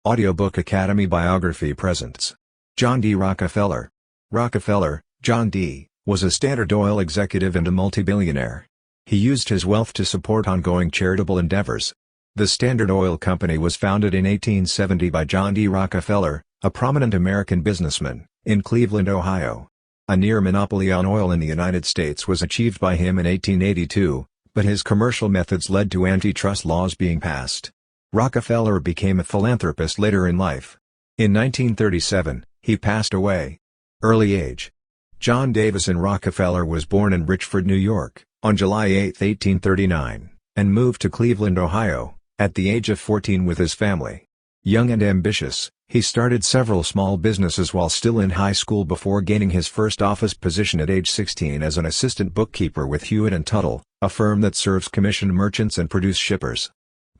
Audiobook Academy Biography presents John D. Rockefeller. Rockefeller, John D., was a Standard Oil executive and a multi-billionaire. He used his wealth to support ongoing charitable endeavors. The Standard Oil Company was founded in 1870 by John D. Rockefeller, a prominent American businessman, in Cleveland, Ohio. A near monopoly on oil in the United States was achieved by him in 1882, but his commercial methods led to antitrust laws being passed. Rockefeller became a philanthropist later in life. In 1937, he passed away. Early age. John Davison Rockefeller was born in Richford, New York, on July 8, 1839, and moved to Cleveland, Ohio, at the age of 14 with his family. Young and ambitious, he started several small businesses while still in high school before gaining his first office position at age 16 as an assistant bookkeeper with Hewitt & Tuttle, a firm that serves commission merchants and produce shippers.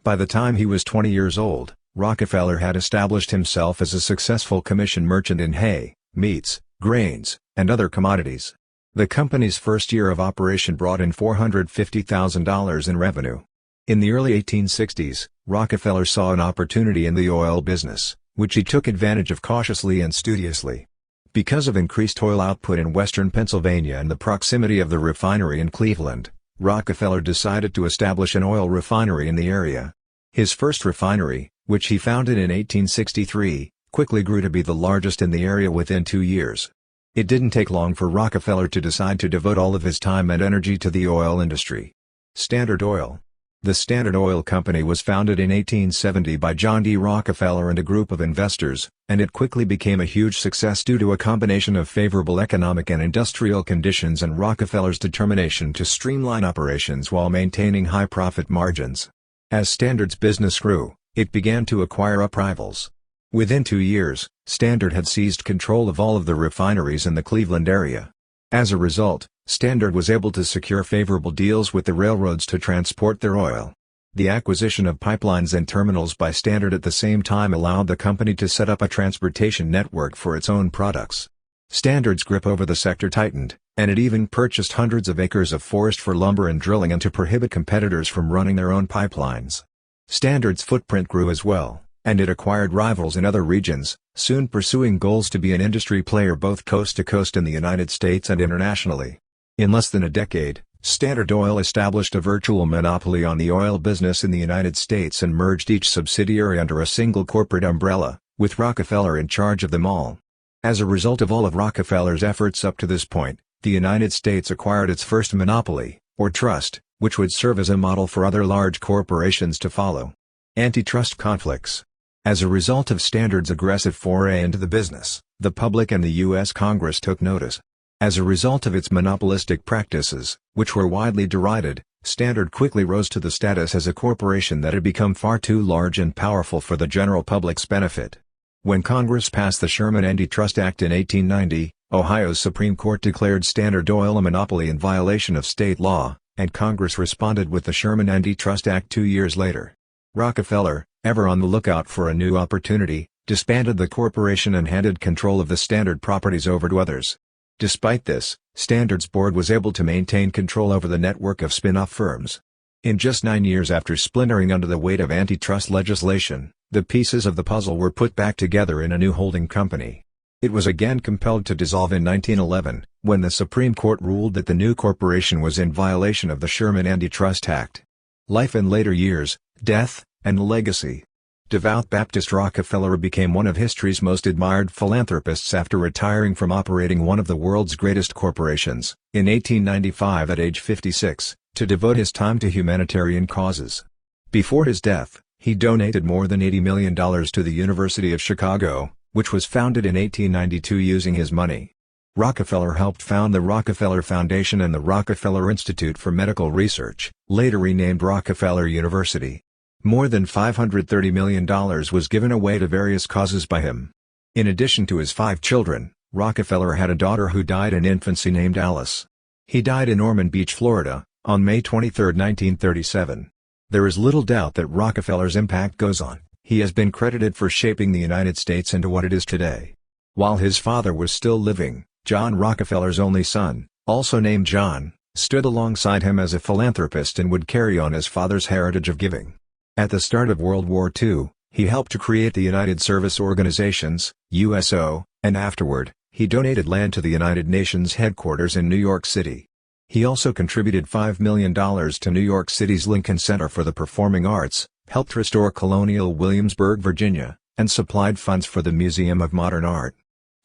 By the time he was 20 years old, Rockefeller had established himself as a successful commission merchant in hay, meats, grains, and other commodities. The company's first year of operation brought in $450,000 in revenue. In the early 1860s, Rockefeller saw an opportunity in the oil business, which he took advantage of cautiously and studiously. Because of increased oil output in western Pennsylvania and the proximity of the refinery in Cleveland, Rockefeller decided to establish an oil refinery in the area. His first refinery, which he founded in 1863, quickly grew to be the largest in the area within 2 years. It didn't take long for Rockefeller to decide to devote all of his time and energy to the oil industry. Standard Oil. The Standard Oil Company was founded in 1870 by John D. Rockefeller and a group of investors, and it quickly became a huge success due to a combination of favorable economic and industrial conditions and Rockefeller's determination to streamline operations while maintaining high profit margins. As Standard's business grew, it began to acquire rivals. Within 2 years, Standard had seized control of all of the refineries in the Cleveland area. As a result, Standard was able to secure favorable deals with the railroads to transport their oil. The acquisition of pipelines and terminals by Standard at the same time allowed the company to set up a transportation network for its own products. Standard's grip over the sector tightened, and it even purchased hundreds of acres of forest for lumber and drilling and to prohibit competitors from running their own pipelines. Standard's footprint grew as well, and it acquired rivals in other regions, soon pursuing goals to be an industry player both coast to coast in the United States and internationally. In less than a decade, Standard Oil established a virtual monopoly on the oil business in the United States and merged each subsidiary under a single corporate umbrella, with Rockefeller in charge of them all. As a result of all of Rockefeller's efforts up to this point, the United States acquired its first monopoly, or trust, which would serve as a model for other large corporations to follow. Antitrust conflicts. As a result of Standard's aggressive foray into the business, the public and the U.S. Congress took notice. As a result of its monopolistic practices, which were widely derided, Standard quickly rose to the status as a corporation that had become far too large and powerful for the general public's benefit. When Congress passed the Sherman Antitrust Act in 1890, Ohio's Supreme Court declared Standard Oil a monopoly in violation of state law, and Congress responded with the Sherman Antitrust Act 2 years later. Rockefeller, ever on the lookout for a new opportunity, disbanded the corporation and handed control of the Standard properties over to others. Despite this, Standard's board was able to maintain control over the network of spin-off firms. In just 9 years after splintering under the weight of antitrust legislation, the pieces of the puzzle were put back together in a new holding company. It was again compelled to dissolve in 1911, when the Supreme Court ruled that the new corporation was in violation of the Sherman Antitrust Act. Life in later years, death, and legacy. Devout Baptist Rockefeller became one of history's most admired philanthropists after retiring from operating one of the world's greatest corporations, in 1895 at age 56, to devote his time to humanitarian causes. Before his death, he donated more than $80 million to the University of Chicago, which was founded in 1892 using his money. Rockefeller helped found the Rockefeller Foundation and the Rockefeller Institute for Medical Research, later renamed Rockefeller University. More than $530 million was given away to various causes by him. In addition to his 5 children, Rockefeller had a daughter who died in infancy named Alice. He died in Ormond Beach, Florida, on May 23, 1937. There is little doubt that Rockefeller's impact goes on. He has been credited for shaping the United States into what it is today. While his father was still living, John Rockefeller's only son, also named John, stood alongside him as a philanthropist and would carry on his father's heritage of giving. At the start of World War II, He helped to create the United Service Organizations, USO, and afterward, he donated land to the United Nations headquarters in New York City. He also contributed $5 million to New York City's Lincoln Center for the Performing Arts, helped restore Colonial Williamsburg, Virginia, and supplied funds for the Museum of Modern Art.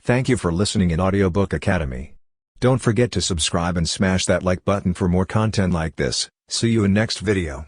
Thank you for listening in Audiobook Academy. Don't forget to subscribe and smash that like button for more content like this. See you in next video.